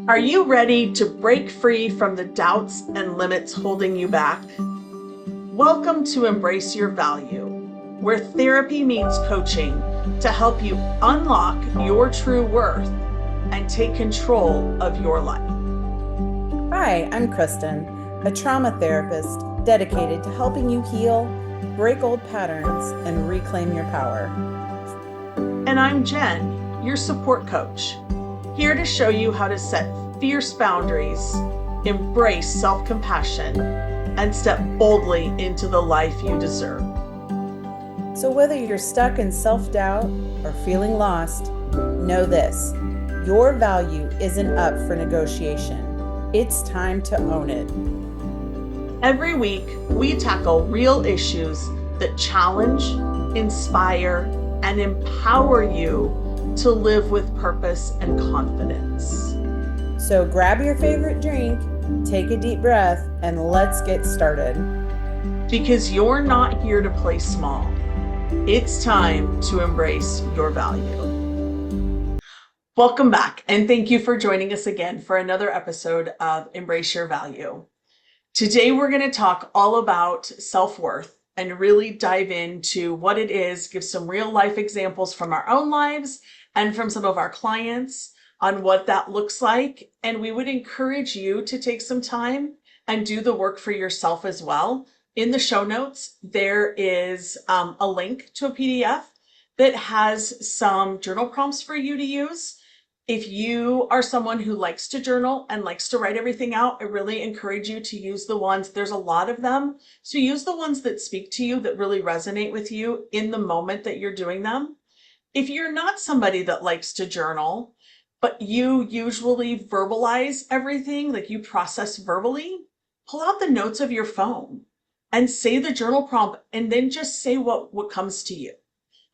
Are you ready to break free from the doubts and limits holding you back? Welcome to Embrace Your Value, where therapy meets coaching to help you unlock your true worth and take control of your life. Hi, I'm Kristen, a trauma therapist dedicated to helping you heal, break old patterns, and reclaim your power. And I'm Jen, your support coach, here to show you how to set fierce boundaries, embrace self-compassion, and step boldly into the life you deserve. So, whether you're stuck in self doubt or feeling lost, know this: your value isn't up for negotiation. It's time to own it. Every week, we tackle real issues that challenge, inspire, and empower you to live with purpose and confidence. So, grab your favorite drink, take a deep breath, and let's get started. Because you're not here to play small. It's time to embrace your value. Welcome back, and thank you for joining us again for another episode of Embrace Your Value. Today, we're going to talk all about self-worth and really dive into what it is, give some real life examples from our own lives and from some of our clients on what that looks like. And we would encourage you to take some time and do the work for yourself as well. In the show notes, there is a link to a PDF that has some journal prompts for you to use. If you are someone who likes to journal and likes to write everything out, I really encourage you to use the ones, there's a lot of them. So use the ones that speak to you, that really resonate with you in the moment that you're doing them. If you're not somebody that likes to journal, but you usually verbalize everything, like you process verbally, pull out the notes of your phone and say the journal prompt and then just say what comes to you.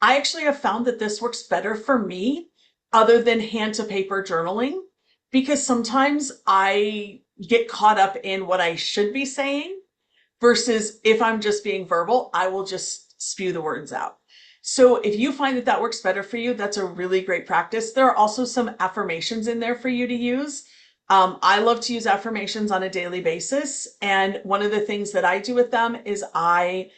I actually have found that this works better for me other than hand to paper journaling, because sometimes I get caught up in what I should be saying versus if I'm just being verbal, I will just spew the words out. So if you find that that works better for you, that's a really great practice. There are also some affirmations in there for you to use. I love to use affirmations on a daily basis. And one of the things that I do with them is I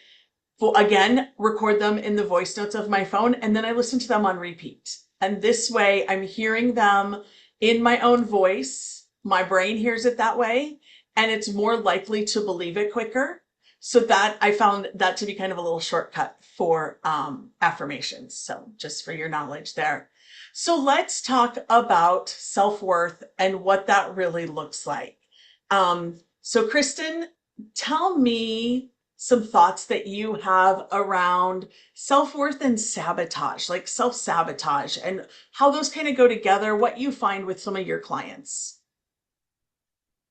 will again record them in the voice notes of my phone, and then I listen to them on repeat. And this way I'm hearing them in my own voice. My brain hears it that way, and it's more likely to believe it quicker. So that I found that to be kind of a little shortcut for affirmations. So just for your knowledge there. So let's talk about self-worth and what that really looks like. So Kristen, tell me some thoughts that you have around self-worth and sabotage, like self-sabotage, and how those kind of go together, what you find with some of your clients.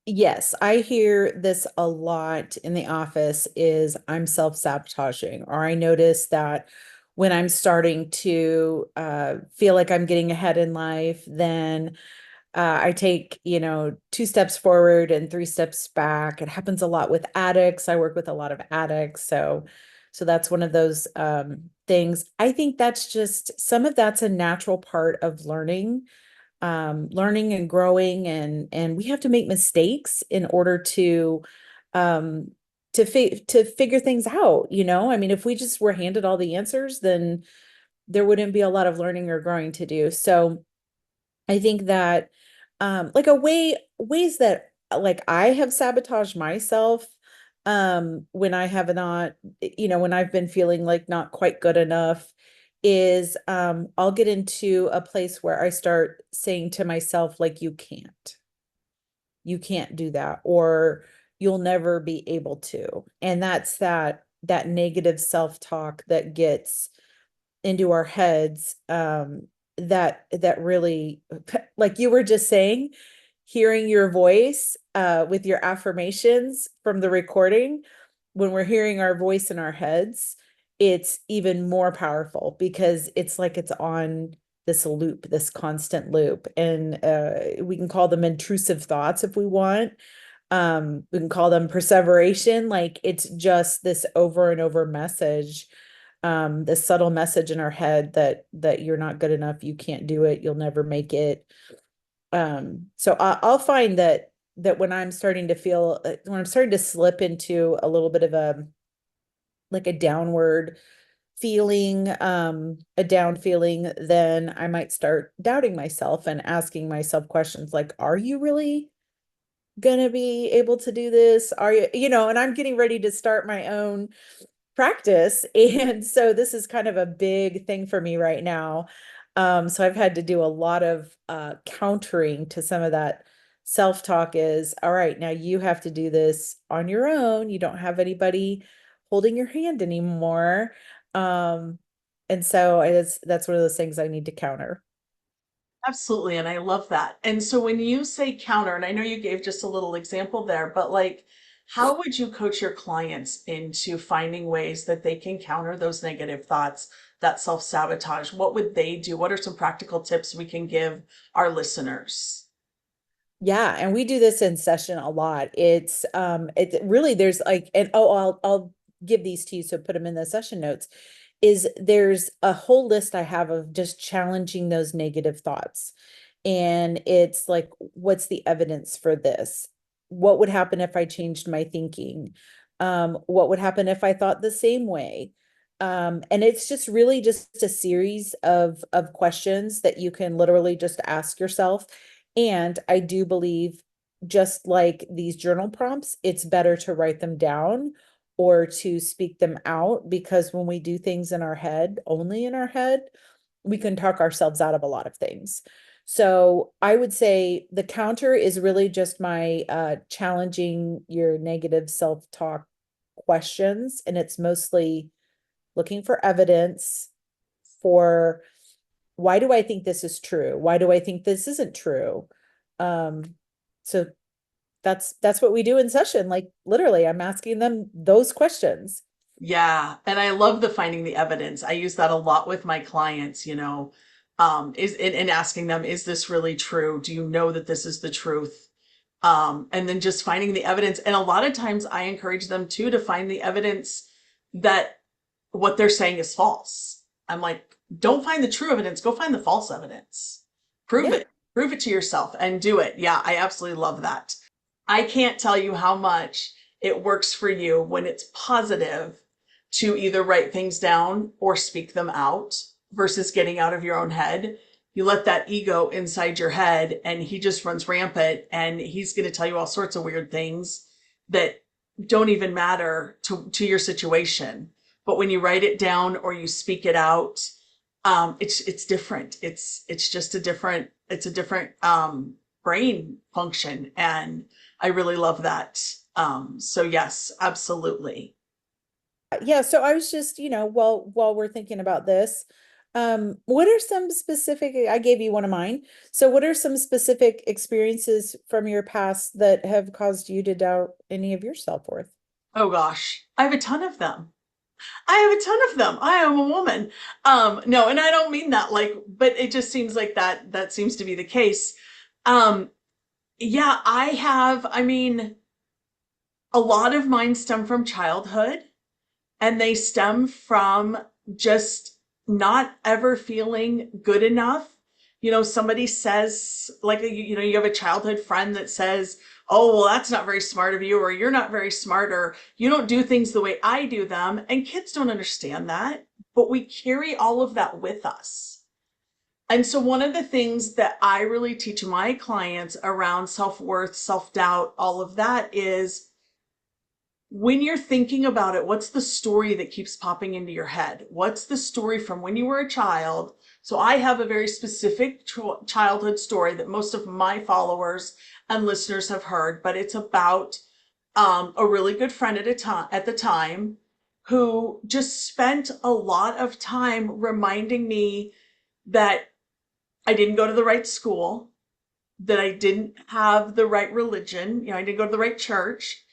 Yes, I hear this a lot in the office is I'm self-sabotaging, or I notice that when I'm starting to feel like I'm getting ahead in life, then I take, two steps forward and three steps back. It happens a lot with addicts. I work with a lot of addicts. So that's one of those things. I think that's just some of that's a natural part of learning and growing, and we have to make mistakes in order um to figure things out. I mean, if we just were handed all the answers, then there wouldn't be a lot of learning or growing to do. So I think that like ways that like I have sabotaged myself when I have not, when I've been feeling like not quite good enough is I'll get into a place where I start saying to myself, like, you can't do that, or you'll never be able to. And that's that negative self-talk that gets into our heads, that really, like you were just saying, hearing your voice with your affirmations from the recording, when we're hearing our voice in our heads, it's even more powerful because it's like it's on this loop, this constant loop. And we can call them intrusive thoughts if we want. We can call them perseveration. Like, it's just this over and over message, this subtle message in our head that you're not good enough, you can't do it, you'll never make it. I'll find that when I'm starting to feel when I'm starting to slip into a little bit of a like a downward feeling, a down feeling, then I might start doubting myself and asking myself questions like, are you really gonna be able to do this? Are you, and I'm getting ready to start my own practice. And so this is kind of a big thing for me right now. So I've had to do a lot of countering to some of that self-talk is, all right, now you have to do this on your own. You don't have anybody holding your hand anymore. Um, and so that's one of those things I need to counter. Absolutely. And I love that. And so when you say counter, and I know you gave just a little example there, but like, how would you coach your clients into finding ways that they can counter those negative thoughts, that self-sabotage? What would they do? What are some practical tips we can give our listeners? Yeah, and we do this in session a lot. It's really there's like and oh I'll give these to you so put them in the session notes. Is there's a whole list I have of just challenging those negative thoughts. And it's like, what's the evidence for this? What would happen if I changed my thinking? What would happen if I thought the same way? And it's just really just a series of questions that you can literally just ask yourself. And I do believe, just like these journal prompts, it's better to write them down or to speak them out, because when we do things in our head, only in our head, we can talk ourselves out of a lot of things. So I would say the counter is really just my challenging your negative self-talk questions. And it's mostly looking for evidence for, why do I think this is true? Why do I think this isn't true? Um, so that's what we do in session. Like literally, I'm asking them those questions. Yeah, and I love the finding the evidence. I use that a lot with my clients, is in asking them, is this really true? Do you know that this is the truth? And then just finding the evidence. And a lot of times I encourage them too to find the evidence that what they're saying is false. I'm like, don't find the true evidence, go find the false evidence. Prove Yeah. it. Prove it to yourself and do it. Yeah, I absolutely love that. I can't tell you how much it works for you when it's positive to either write things down or speak them out versus getting out of your own head. You let that ego inside your head and he just runs rampant and he's going to tell you all sorts of weird things that don't even matter to your situation. But when you write it down or you speak it out, it's different. It's just a different brain function, and I really love that. So yes, absolutely. Yeah, so I was just, while we're thinking about this, what are some specific, I gave you one of mine. So what are some specific experiences from your past that have caused you to doubt any of your self-worth? Oh gosh, I have a ton of them. I have a ton of them. I am a woman. No, and I don't mean that like, but it just seems like that seems to be the case. Um, yeah, I have, I mean, a lot of mine stem from childhood. And they stem from just not ever feeling good enough. Somebody says, like, you have a childhood friend that says, oh, well, that's not very smart of you, or you're not very smart, or you don't do things the way I do them. And kids don't understand that, but we carry all of that with us. And so, one of the things that I really teach my clients around self worth, self doubt, all of that is when you're thinking about it, what's the story that keeps popping into your head? What's the story from when you were a child? So I have a very specific childhood story that most of my followers and listeners have heard, but it's about a really good friend at the time who just spent a lot of time reminding me that I didn't go to the right school, that I didn't have the right religion, I didn't go to the right church,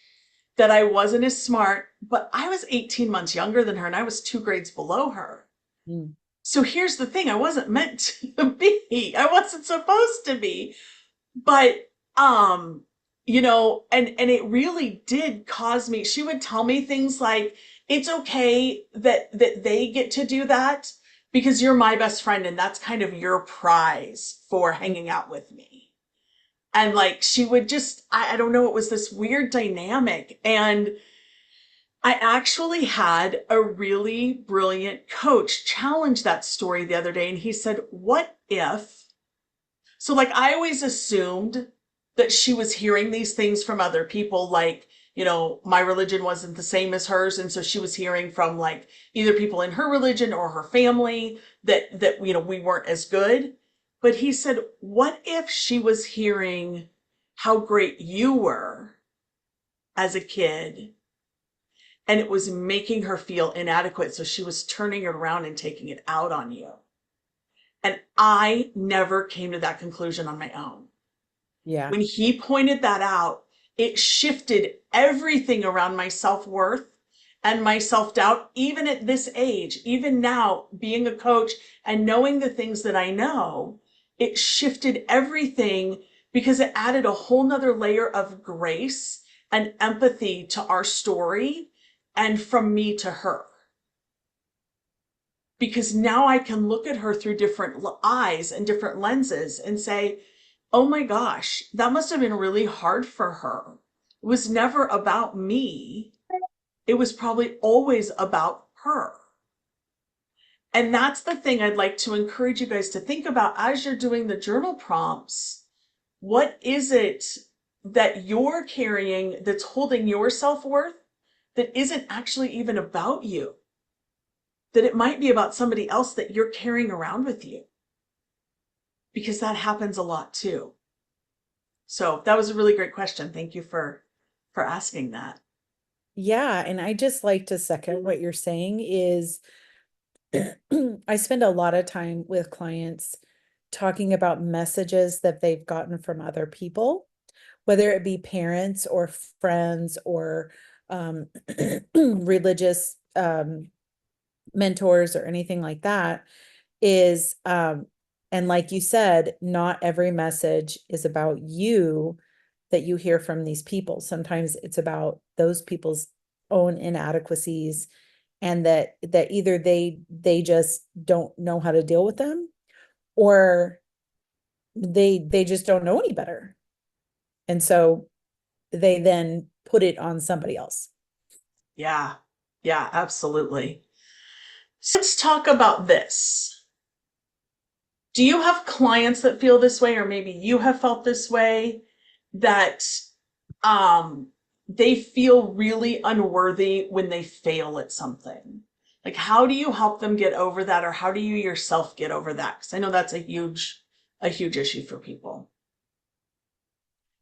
that I wasn't as smart, but I was 18 months younger than her and I was 2 grades below her. Mm. So here's the thing, I wasn't meant to be. I wasn't supposed to be. But and it really did cause me. She would tell me things like, it's okay that they get to do that because you're my best friend and that's kind of your prize for hanging out with me. And like she would just, I don't know, it was this weird dynamic. And I actually had a really brilliant coach challenge that story the other day. And he said, what if so, like, I always assumed that she was hearing these things from other people, like, my religion wasn't the same as hers. And so she was hearing from like either people in her religion or her family that we weren't as good. But he said, what if she was hearing how great you were as a kid and it was making her feel inadequate? So she was turning it around and taking it out on you. And I never came to that conclusion on my own. Yeah. When he pointed that out, it shifted everything around my self worth and my self doubt, even at this age, even now, being a coach and knowing the things that I know, it shifted everything because it added a whole nother layer of grace and empathy to our story and from me to her. Because now I can look at her through different eyes and different lenses and say, oh my gosh, that must have been really hard for her. It was never about me. It was probably always about her. And that's the thing I'd like to encourage you guys to think about as you're doing the journal prompts. What is it that you're carrying that's holding your self worth that isn't actually even about you? That it might be about somebody else that you're carrying around with you, because that happens a lot too. So that was a really great question. Thank you for asking that. Yeah, and I just like to second what you're saying is I spend a lot of time with clients talking about messages that they've gotten from other people, whether it be parents or friends or religious mentors or anything like that is and like you said, not every message is about you that you hear from these people. Sometimes it's about those people's own inadequacies and that either they just don't know how to deal with them or they just don't know any better. And so they then put it on somebody else. Yeah. Yeah, absolutely. So let's talk about this. Do you have clients that feel this way, or maybe you have felt this way, that um they feel really unworthy when they fail at something? Like, how do you help them get over that, or how do you yourself get over that? Because I know that's a huge issue for people.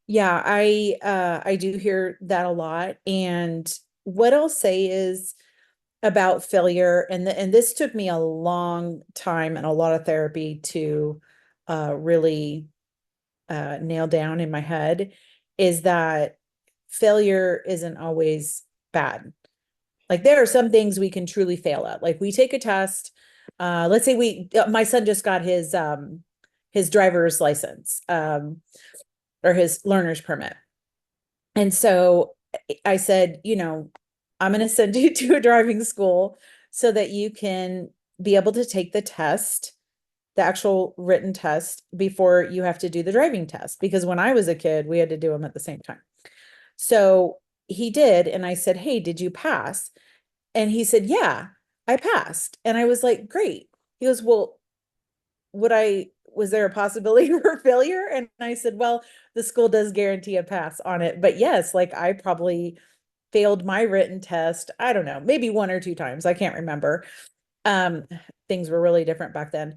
Yeah, I do hear that a lot. And what I'll say is about failure, and this took me a long time and a lot of therapy to really nail down in my head, is that failure isn't always bad. Like there are some things we can truly fail at. Like we take a test. Let's say my son just got his driver's license or his learner's permit. And so I said, I'm going to send you to a driving school so that you can be able to take the test, the actual written test, before you have to do the driving test. Because when I was a kid, we had to do them at the same time. So he did. And I said, hey, did you pass? And he said, yeah, I passed. And I was like, great. He goes, well, was there a possibility for failure? And I said, well, the school does guarantee a pass on it. But yes, like I probably failed my written test. I don't know, maybe one or two times. I can't remember. Um, Things were really different back then.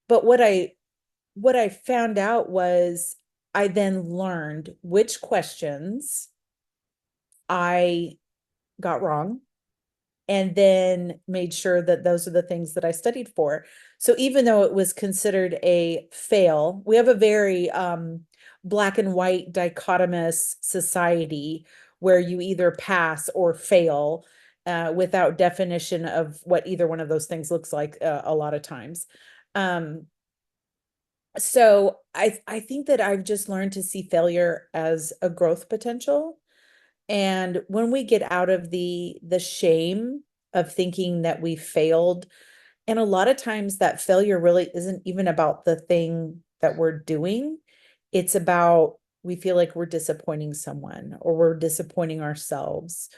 But what I found out was I then learned which questions I got wrong and then made sure that those are the things that I studied for. So even though it was considered a fail, we have a very black and white dichotomous society where you either pass or fail without definition of what either one of those things looks like a lot of times. Um, so I think that I've just learned to see failure as a growth potential. And when we get out of the shame of thinking that we failed, and a lot of times that failure really isn't even about the thing that we're doing. it's about we feel like we're disappointing someone or we're disappointing ourselves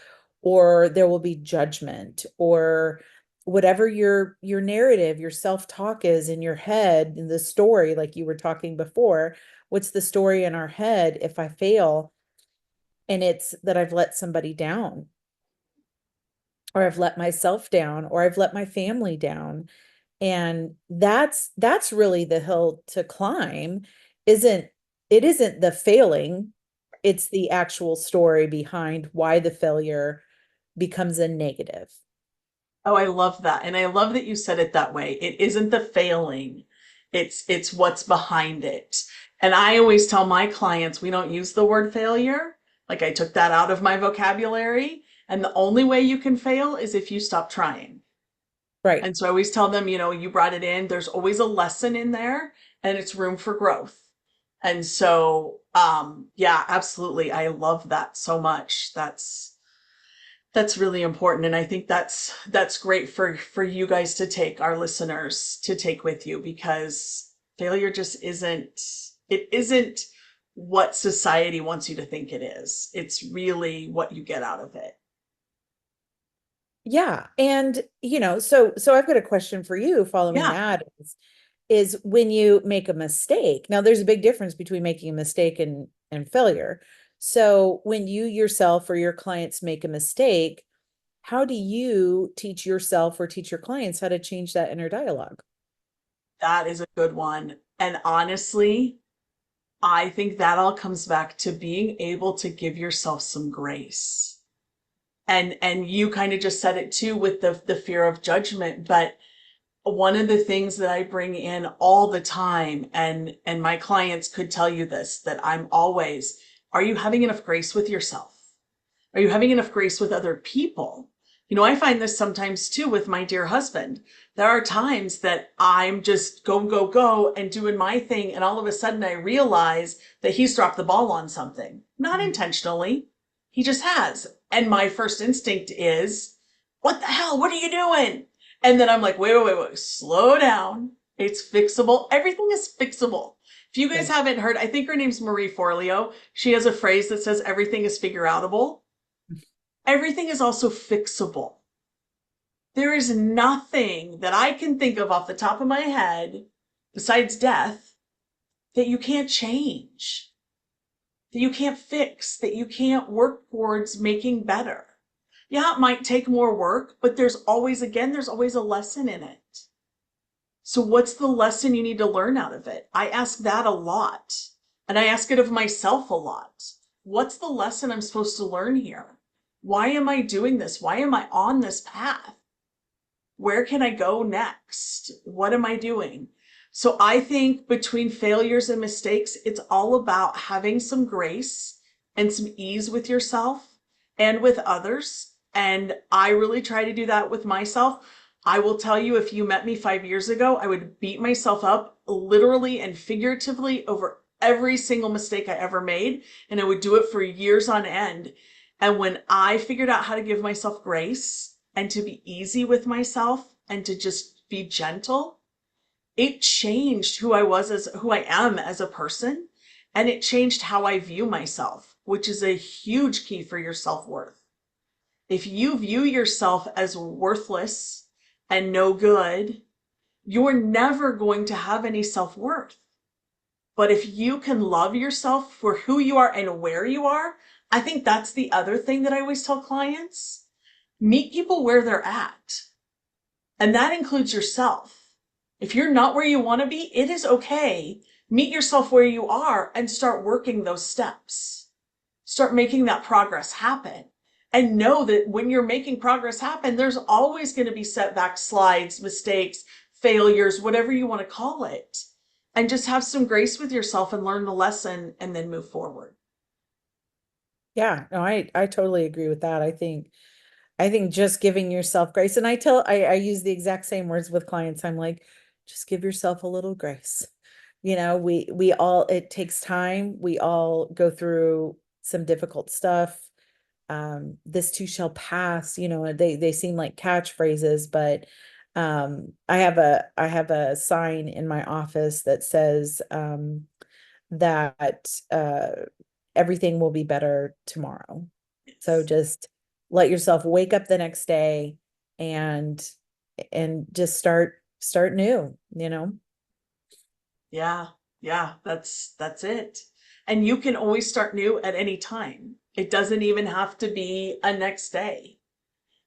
or there will be judgment or whatever your narrative, your self-talk is in your head, in the story like you were talking before. What's the story in our head if I fail and it's that I've let somebody down or I've let myself down or I've let my family down? And that's really the hill to climb. Isn't it isn't the failing, it's the actual story behind why the failure becomes a negative. Oh, I love that. And I love that you said it that way. It isn't the failing. It's what's behind it. And I always tell my clients we don't use the word failure. Like I took that out of my vocabulary. And the only way you can fail is if you stop trying. Right. And so I always tell them, you brought it in. There's always a lesson in there and it's room for growth. And so, yeah, absolutely. I love that so much. That's really important, and I think that's great for you guys to take, our listeners to take with you, because failure just isn't what society wants you to think it is. It's really what you get out of it. Yeah. And so I've got a question for you following Yeah, that is when you make a mistake. Now there's a big difference between making a mistake and failure. So when you yourself or your clients make a mistake, how do you teach yourself or teach your clients how to change that inner dialogue? that is a good one. And honestly, I think that all comes back to being able to give yourself some grace. And you kind of just said it too with the fear of judgment, but one of the things that I bring in all the time, and my clients could tell you this, that I'm always, are you having enough grace with yourself? Are you having enough grace with other people? I find this sometimes too with my dear husband. There are times that I'm just go, go, go and doing my thing. And all of a sudden I realize that he's dropped the ball on something, not intentionally. He just has. And my first instinct is, what the hell? What are you doing? And then I'm like, wait, wait, wait, wait, slow down. It's fixable. Everything is fixable. If you guys Good. haven't heard, I think her name's Marie Forleo. She has a phrase that says everything is figure outable. Everything is also fixable. There is nothing that I can think of off the top of my head besides death that you can't change, that you can't fix, that you can't work towards making better. Yeah, it might take more work, but there's always a lesson in it. So, what's the lesson you need to learn out of it? I ask that a lot. And I ask it of myself a lot. What's the lesson I'm supposed to learn here? Why am I doing this? Why am I on this path? Where can I go next? What am I doing? So I think between failures and mistakes, it's all about having some grace and some ease with yourself and with others. And I really try to do that with myself. I will tell you, if you met me 5 years ago, I would beat myself up literally and figuratively over every single mistake I ever made. And I would do it for years on end. And when I figured out how to give myself grace and to be easy with myself and to just be gentle, it changed who I am as a person. And it changed how I view myself, which is a huge key for your self worth. If you view yourself as worthless and no good, you're never going to have any self worth. But if you can love yourself for who you are and where you are, I think that's the other thing that I always tell clients: meet people where they're at. And that includes yourself. If you're not where you want to be, it is okay. Meet yourself where you are and start working those steps. Start making that progress happen. And know that when you're making progress happen, there's always going to be setbacks, slides, mistakes, failures, whatever you want to call it. And just have some grace with yourself and learn the lesson and then move forward. Yeah, no, I totally agree with that. I think just giving yourself grace, and I use the exact same words with clients. I'm like, just give yourself a little grace. We all, it takes time. We all go through some difficult stuff. This too shall pass. They seem like catchphrases, but I have a sign in my office that says that everything will be better tomorrow. So Yes. just let yourself wake up the next day and just start new, you know? Yeah. Yeah, that's it. And you can always start new at any time. It doesn't even have to be a next day.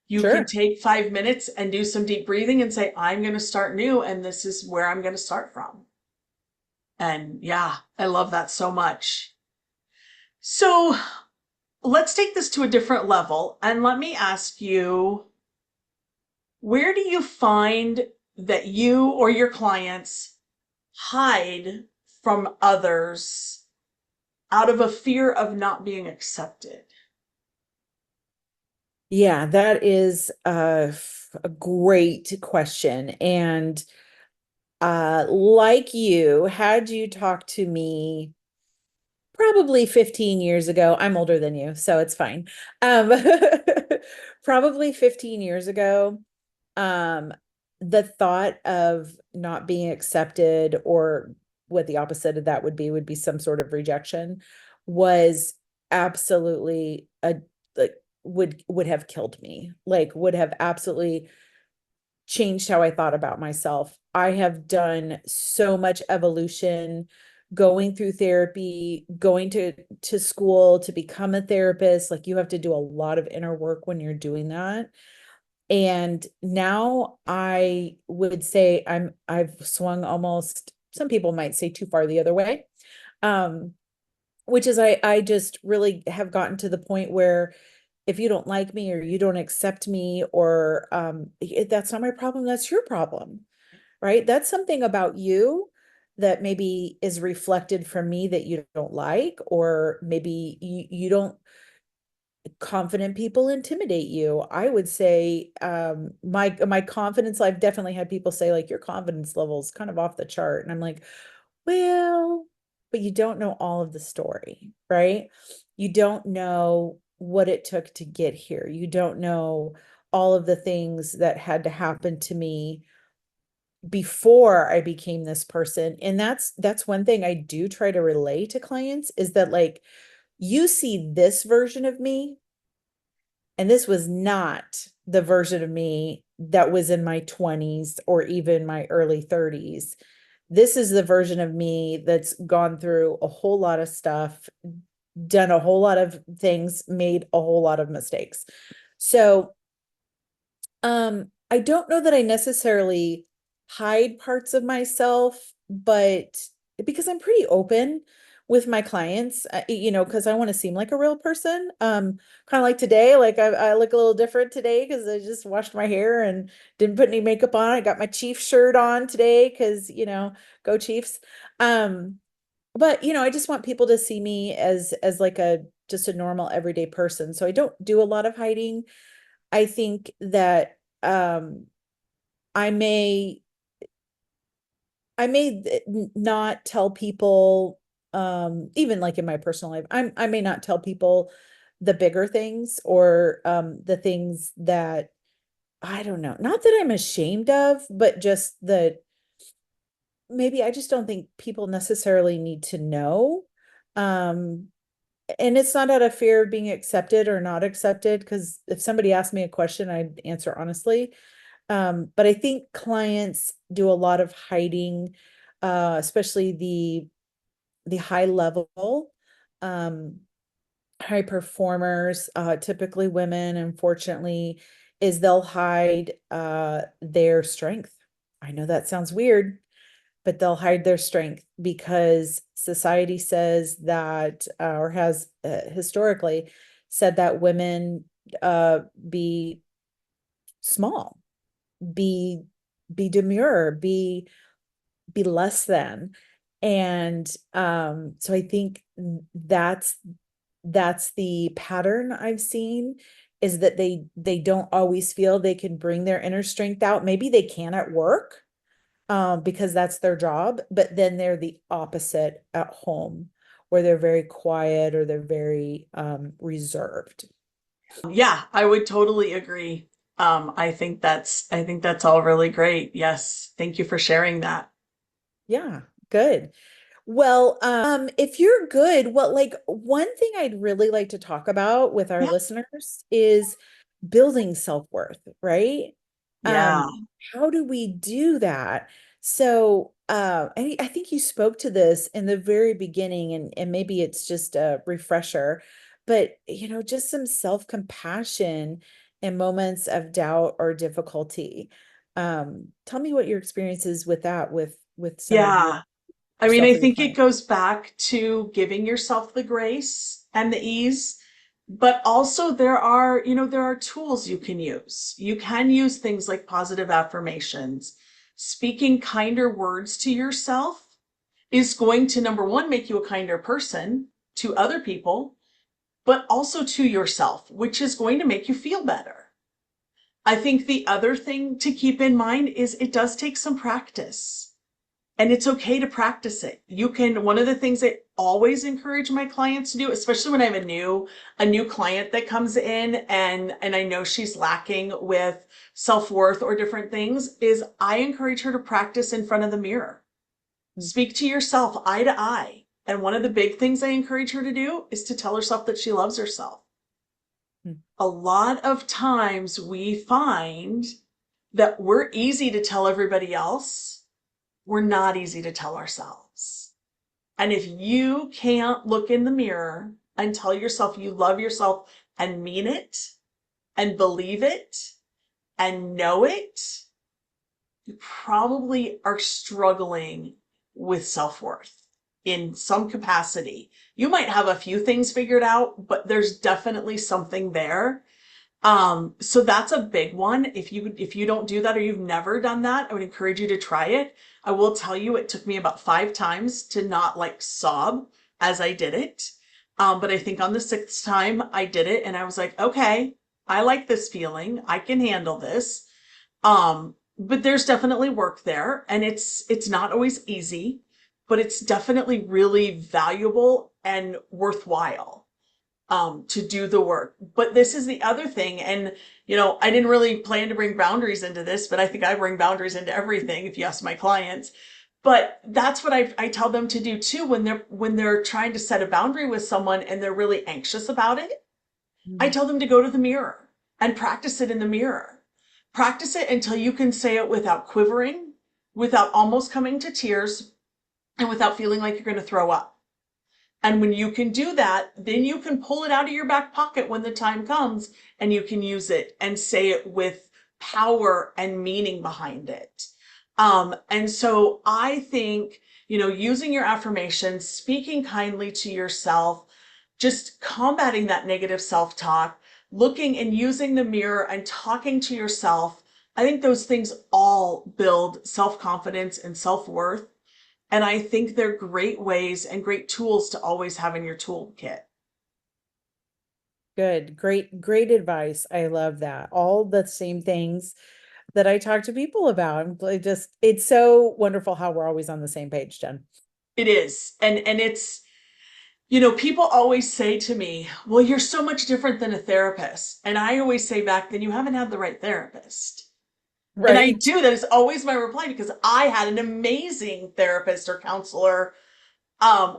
You can Sure. take 5 minutes and do some deep breathing and say, I'm going to start new, and this is where I'm going to start from. And yeah, I love that so much. So let's take this to a different level. And let me ask you, where do you find that you or your clients hide from others out of a fear of not being accepted? Yeah, that is a great question. And like you, had you talked to me probably 15 years ago, I'm older than you, so it's fine. Um, probably 15 years ago, um, the thought of not being accepted, or what the opposite of that would be some sort of rejection, was absolutely a like would have killed me. Like would have absolutely changed how I thought about myself. I have done so much evolution, going through therapy, going to school to become a therapist. Like you have to do a lot of inner work when you're doing that. And now I would say I've swung almost, some people might say too far the other way. Um, which is I just really have gotten to the point where if you don't like me or you don't accept me, or that's not my problem, that's your problem, right? That's something about you that maybe is reflected from me that you don't like, or maybe you don't, confident people intimidate you. I would say my confidence, I've definitely had people say like your confidence level is kind of off the chart. And I'm like, well, but you don't know all of the story, right? You don't know what it took to get here. You don't know all of the things that had to happen to me before I became this person. And that's one thing I do try to relay to clients, is that like you see this version of me, and this was not the version of me that was in my 20s or even my early 30s. This is the version of me that's gone through a whole lot of stuff, done a whole lot of things, made a whole lot of mistakes. So I don't know that I necessarily hide parts of myself, but because I'm pretty open with my clients, because I want to seem like a real person. Kind of like today, like I look a little different today because I just washed my hair and didn't put any makeup on. I got my Chief shirt on today because, go Chiefs. Um, but I just want people to see me as like a just a normal everyday person. So I don't do a lot of hiding. I think that I may not tell people, even like in my personal life, I may not tell people the bigger things, or the things that I don't know, not that I'm ashamed of, but just that maybe I just don't think people necessarily need to know. Um, and it's not out of fear of being accepted or not accepted, because if somebody asked me a question, I'd answer honestly. But I think clients do a lot of hiding, especially the high level, um, high performers, typically women, unfortunately, is they'll hide their strength. I know that sounds weird, but they'll hide their strength because society says that, or has historically said that women be small, be demure, be less than. And so I think that's the pattern I've seen, is that they don't always feel they can bring their inner strength out. Maybe they can at work, because that's their job, but then they're the opposite at home, where they're very quiet or they're very reserved. Yeah, I would totally agree. I think that's all really great. Yes, thank you for sharing that. Yeah, good. Well, if you're good, well, like one thing I'd really like to talk about with our Yeah. listeners is building self-worth, right? Yeah. How do we do that? So, I think you spoke to this in the very beginning, and maybe it's just a refresher, but just some self-compassion in moments of doubt or difficulty. Tell me what your experience is with that, with some of Yeah. I mean, yourself I or your think it client. goes back to giving yourself the grace and the ease, but also there are tools you can use. You can use things like positive affirmations. Speaking kinder words to yourself is going to, number one, make you a kinder person to other people, but also to yourself, which is going to make you feel better. I think the other thing to keep in mind is it does take some practice. And it's okay to practice it. You can, one of the things I always encourage my clients to do, especially when I have a new client that comes in and I know she's lacking with self-worth or different things, is I encourage her to practice in front of the mirror. Speak to yourself eye to eye. And one of the big things I encourage her to do is to tell herself that she loves herself. Mhm. A lot of times we find that we're easy to tell everybody else, we're not easy to tell ourselves. And if you can't look in the mirror and tell yourself you love yourself and mean it and believe it and know it, you probably are struggling with self worth in some capacity. You might have a few things figured out, but there's definitely something there. So that's a big one. If you don't do that or you've never done that, I would encourage you to try it. I will tell you it took me about 5 times to not like sob as I did it. But I think on the sixth time I did it and I was like, okay, I like this feeling. I can handle this. But there's definitely work there and it's not always easy, but it's definitely really valuable and worthwhile to do the work. But this is the other thing. And, I didn't really plan to bring boundaries into this, but I think I bring boundaries into everything if you ask my clients. But that's what I tell them to do too when they're trying to set a boundary with someone and they're really anxious about it. I Mhm. tell them to go to the mirror and practice it in the mirror. Practice it until you can say it without quivering, without almost coming to tears, and without feeling like you're going to throw up. And when you can do that, then you can pull it out of your back pocket when the time comes and you can use it and say it with power and meaning behind it. And so I think, using your affirmations, speaking kindly to yourself, just combating that negative self talk, looking and using the mirror and talking to yourself. I think those things all build self confidence and self worth. And I think they're great ways and great tools to always have in your toolkit. Good. Great advice. I love that. All the same things that I talk to people about. It's so wonderful how we're always on the same page, Jen. It is. And it's, people always say to me, well, you're so much different than a therapist. And I always say back, then you haven't had the right therapist. And I Right. do. That is always my reply because I had an amazing therapist or counselor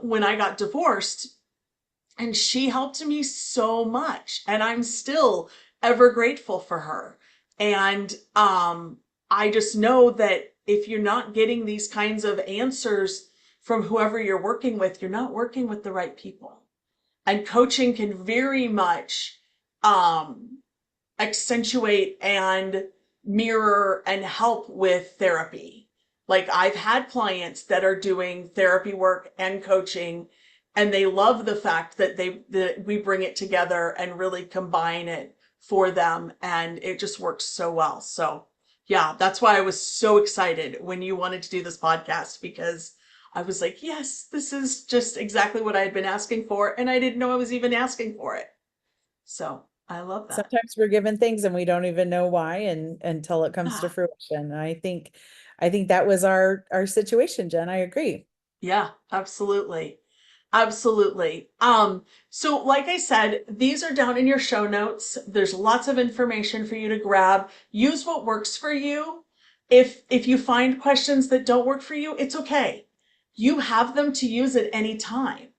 when I got divorced. And she helped me so much. And I'm still ever grateful for her. And I just know that if you're not getting these kinds of answers from whoever you're working with, you're not working with the right people. And coaching can very much um, accentuate and mirror and help with therapy. Like I've had clients that are doing therapy work and coaching and they love the fact that we bring it together and really combine it for them and it just works so well. So, yeah, that's why I was so excited when you wanted to do this podcast because I was like, yes, this is just exactly what I had been asking for and I didn't know I was even asking for it. So, I love that. Sometimes we're given things and we don't even know why and until it comes to Ah, fruition. I think that was our situation, Jen. I agree. yeah, absolutely. Absolutely. So like I said, these are down in your show notes. There's lots of information for you to grab. Use what works for you. If you find questions that don't work for you, it's okay. you have them to use at any time.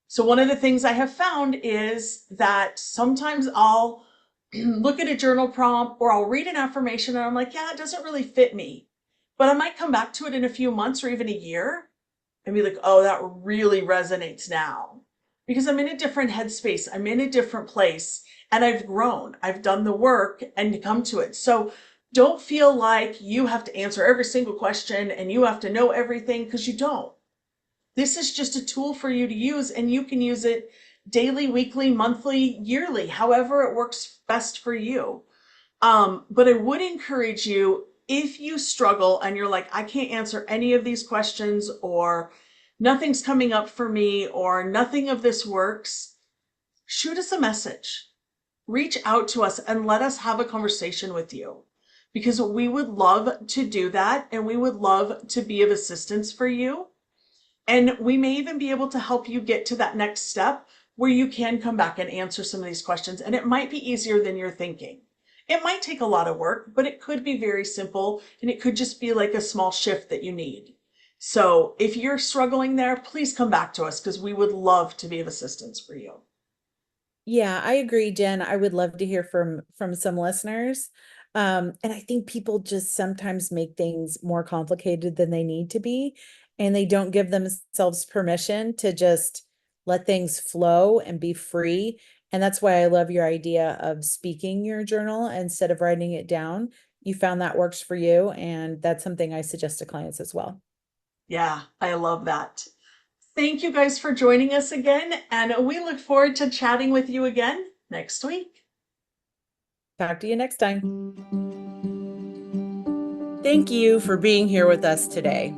So one of the things I have found is that sometimes I'll look at a journal prompt or I'll read an affirmation and I'm like, yeah, it doesn't really fit me. But I might come back to it in a few months or even a year and be like, oh, that really resonates now. Because I'm in a different headspace, I'm in a different place, and I've grown. I've done the work and come to it. So don't feel like you have to answer every single question and you have to know everything, because you don't. This is just a tool for you to use, and you can use it daily, weekly, monthly, yearly, however it works best for you. But I would encourage you, if you struggle and you're like, I can't answer any of these questions, or nothing's coming up for me, or nothing of this works, shoot us a message. Reach out to us and let us have a conversation with you, because we would love to do that and we would love to be of assistance for you. And we may even be able to help you get to that next step where you can come back and answer some of these questions. And it might be easier than you're thinking. It might take a lot of work, but it could be very simple, and it could just be like a small shift that you need. So if you're struggling there, please come back to us, because we would love to be of assistance for you. Yeah, I agree, Jen. I would love to hear from some listeners. And I think people just sometimes make things more complicated than they need to be, and they don't give themselves permission to just let things flow and be free. And that's why I love your idea of speaking your journal instead of writing it down. You found that works for you, and that's something I suggest to clients as well. Yeah, I love that. Thank you guys for joining us again, and we look forward to chatting with you again next week. Talk to you next time. Thank you for being here with us today.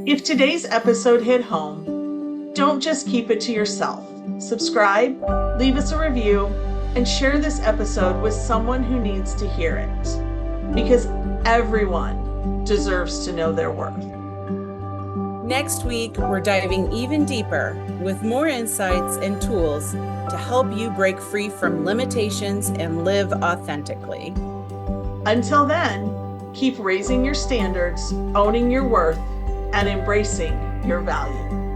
If today's episode hit home, don't just keep it to yourself. Subscribe, leave us a review, and share this episode with someone who needs to hear it, because everyone deserves to know their worth. Next week, we're diving even deeper with more insights and tools to help you break free from limitations and live authentically. Until then, keep raising your standards, owning your worth, and embracing your value.